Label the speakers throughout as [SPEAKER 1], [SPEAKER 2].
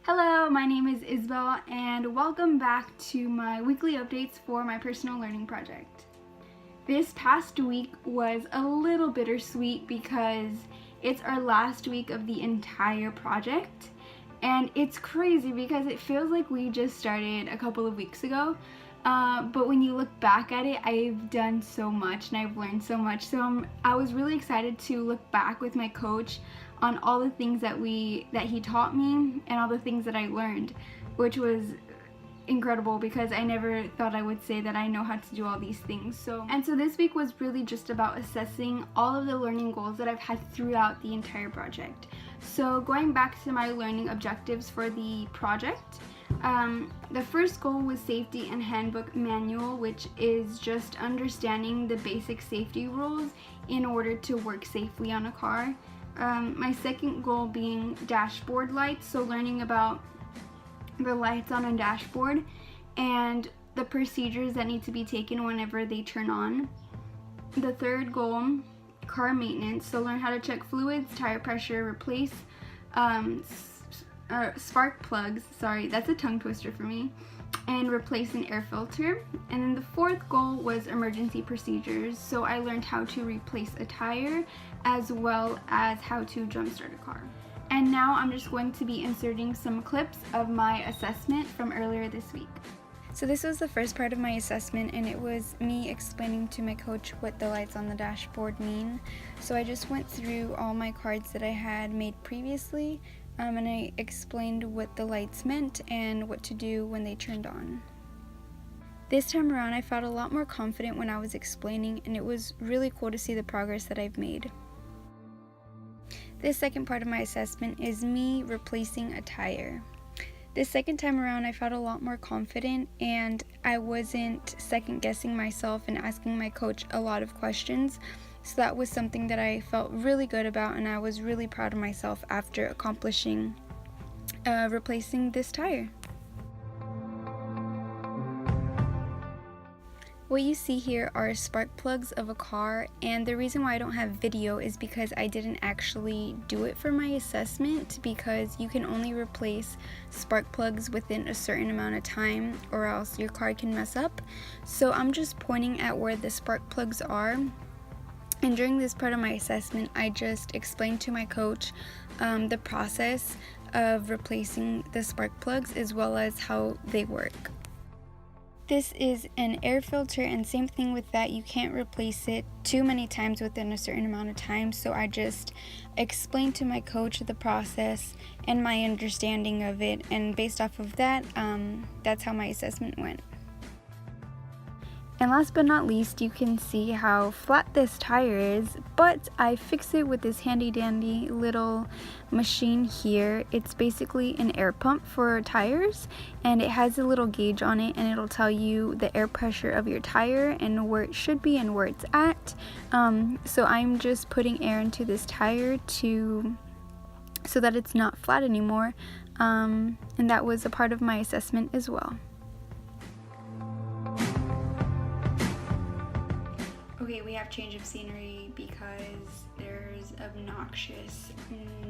[SPEAKER 1] Hello, my name is Isabel and welcome back to my weekly updates for my personal learning project. This past week was a little bittersweet because it's our last week of the entire project, and it's crazy because it feels like we just started a couple of weeks ago, but when you look back at it, I've done so much and I've learned so much. So I was really excited to look back with my coach on all the things that he taught me and all the things that I learned, which was incredible because I never thought I would say that I know how to do all these things. So this week was really just about assessing all of the learning goals that I've had throughout the entire project. So going back to my learning objectives for the project, the first goal was safety and handbook manual, which is just understanding the basic safety rules in order to work safely on a car. My second goal being dashboard lights, so learning about the lights on a dashboard and the procedures that need to be taken whenever they turn on. The third goal, car maintenance, so learn how to check fluids, tire pressure, replace spark plugs, sorry, that's a tongue twister for me, and replace an air filter. And then the fourth goal was emergency procedures, so I learned how to replace a tire as well as how to jumpstart a car. And now I'm just going to be inserting some clips of my assessment from earlier this week. So this was the first part of my assessment, and it was me explaining to my coach what the lights on the dashboard mean. So I just went through all my cards that I had made previously, and I explained what the lights meant and what to do when they turned on. This time around I felt a lot more confident when I was explaining, and it was really cool to see the progress that I've made. This second part of my assessment is me replacing a tire. This second time around I felt a lot more confident, and I wasn't second guessing myself and asking my coach a lot of questions. So that was something that I felt really good about, and I was really proud of myself after accomplishing replacing this tire. What you see here are spark plugs of a car, and the reason why I don't have video is because I didn't actually do it for my assessment, because you can only replace spark plugs within a certain amount of time or else your car can mess up. So I'm just pointing at where the spark plugs are. And during this part of my assessment, I just explained to my coach the process of replacing the spark plugs as well as how they work. This is an air filter, and same thing with that, you can't replace it too many times within a certain amount of time. So I just explained to my coach the process and my understanding of it, and based off of that, that's how my assessment went. And last but not least, you can see how flat this tire is, but I fix it with this handy dandy little machine here. It's basically an air pump for tires, and it has a little gauge on it, and it'll tell you the air pressure of your tire and where it should be and where it's at. So I'm just putting air into this tire so that it's not flat anymore, and that was a part of my assessment as well. Okay, we have change of scenery because there's obnoxious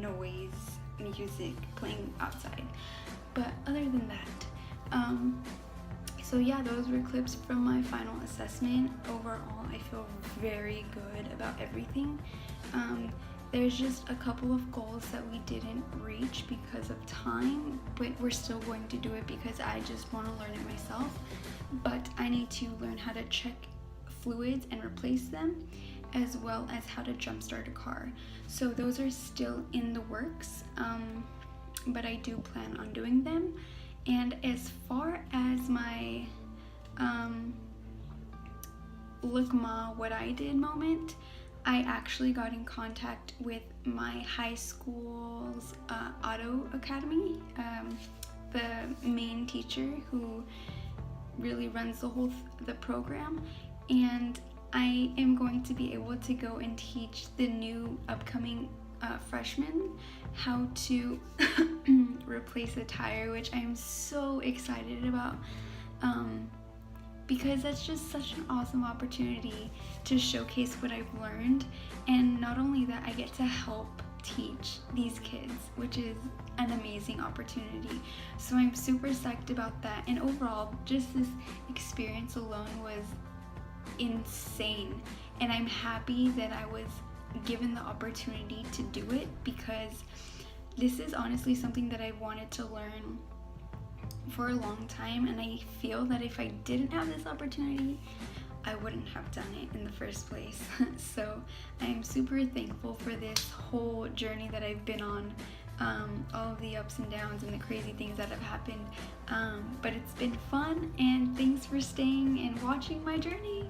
[SPEAKER 1] noise music playing outside. But other than that, so yeah, those were clips from my final assessment. Overall, I feel very good about everything. There's just a couple of goals that we didn't reach because of time, but we're still going to do it because I just want to learn it myself. But I need to learn how to check fluids and replace them, as well as how to jumpstart a car. So those are still in the works, but I do plan on doing them. And as far as my look ma what I did moment, I actually got in contact with my high school's auto academy, the main teacher who really runs the program, and I am going to be able to go and teach the new upcoming freshmen how to replace a tire, which I am so excited about, because that's just such an awesome opportunity to showcase what I've learned. And not only that, I get to help teach these kids, which is an amazing opportunity. So I'm super psyched about that. And overall, just this experience alone was insane. And I'm happy that I was given the opportunity to do it, because this is honestly something that I wanted to learn for a long time, and I feel that if I didn't have this opportunity, I wouldn't have done it in the first place. So I am super thankful for this whole journey that I've been on, all of the ups and downs and the crazy things that have happened, but it's been fun, and thanks for staying and watching my journey.